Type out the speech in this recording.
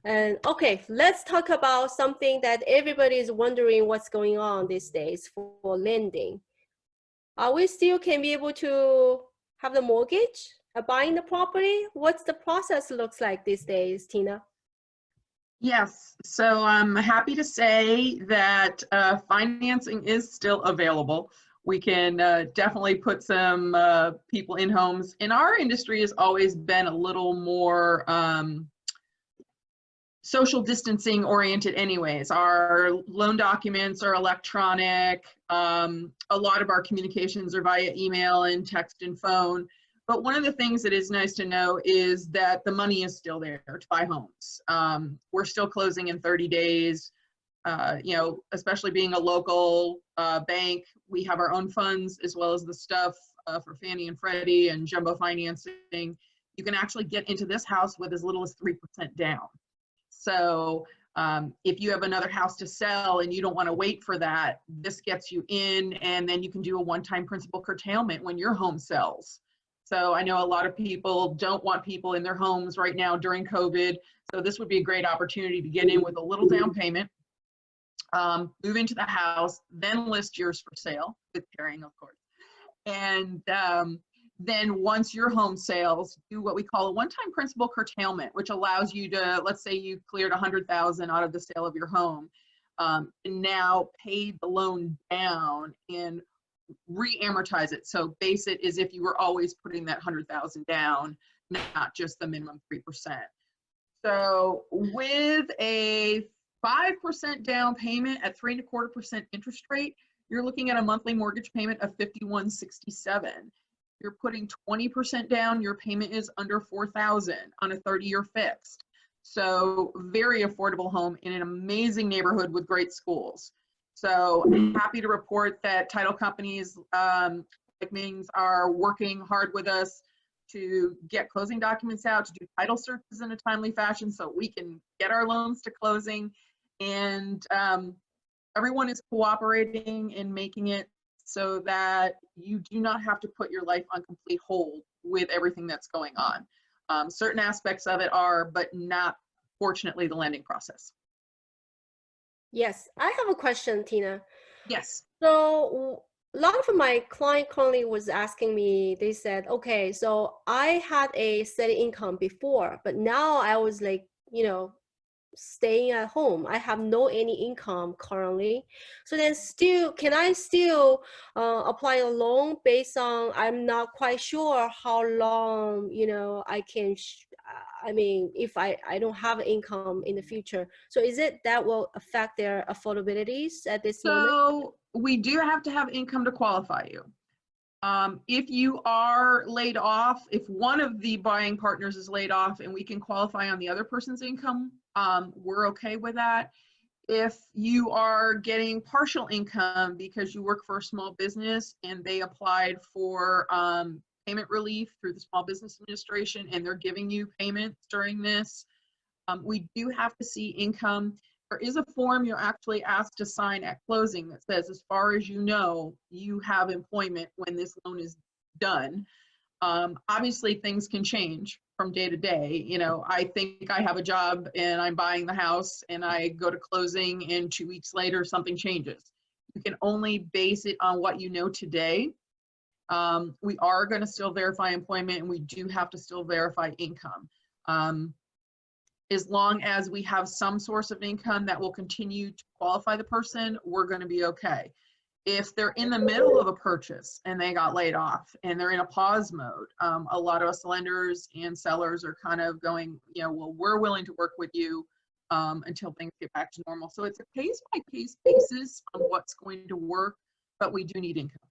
And okay, let's talk about something that everybody is wondering what's going on these days for lending. Are we still can be able to have the mortgage, buying the property? What's the process looks like these days, Tina? Yes, so I'm happy to say that financing is still available. We can definitely put some people in homes. In our industry has always been a little more social distancing oriented anyways. Our loan documents are electronic. A lot of our communications are via email and text and phone. But one of the things that is nice to know is that the money is still there to buy homes. We're still closing in 30 days. You know, especially being a local bank, we have our own funds as well as the stuff for Fannie and Freddie and jumbo financing. You can actually get into this house with as little as 3% down. So if you have another house to sell and you don't want to wait for that, this gets you in, and then you can do a one-time principal curtailment when your home sells. So I know a lot of people don't want people in their homes right now during COVID. So this would be a great opportunity to get in with a little down payment, move into the house, then list yours for sale with carrying, of course. And then once your home sales, do what we call a one-time principal curtailment, which allows you to, let's say you cleared $100,000 out of the sale of your home, and now pay the loan down and re-amortize it. So base it as if you were always putting that $100,000 down, not just the minimum 3%. So with a 5% down payment at 3.25% interest rate, you're looking at a monthly mortgage payment of $51.67. You're putting 20% down, your payment is under $4,000 on a 30-year fixed. So very affordable home in an amazing neighborhood with great schools. So happy to report that title companies like Ming's are working hard with us to get closing documents out, to do title searches in a timely fashion so we can get our loans to closing. And everyone is cooperating in making it so that you do not have to put your life on complete hold with everything that's going on. Certain aspects of it are, but not, fortunately, the lending process. Yes, I have a question, Tina. Yes. So a lot of my client currently was asking me, they said, okay, so I had a steady income before, but now I was like, you know, staying at home. I have no any income currently. So then still, can I still apply a loan based on, I'm not quite sure how long, you know, I can, I mean, if I don't have income in the future. So is it that will affect their affordabilities at this moment? So we do have to have income to qualify you. If you are laid off, if one of the buying partners is laid off and we can qualify on the other person's income, we're okay with that. If you are getting partial income because you work for a small business and they applied for payment relief through the Small Business Administration and they're giving you payments during this, we do have to see income. There is a form you're actually asked to sign at closing that says, as far as you know, you have employment when this loan is done. Obviously, things can change from day to day. You know, I think I have a job and I'm buying the house and I go to closing and 2 weeks later, something changes. You can only base it on what you know today. We are going to still verify employment and we do have to still verify income. As long as we have some source of income that will continue to qualify the person, we're going to be okay. If they're in the middle of a purchase and they got laid off and they're in a pause mode, a lot of us lenders and sellers are kind of going, you know, well, we're willing to work with you until things get back to normal. So it's a case by case basis on what's going to work, but we do need income.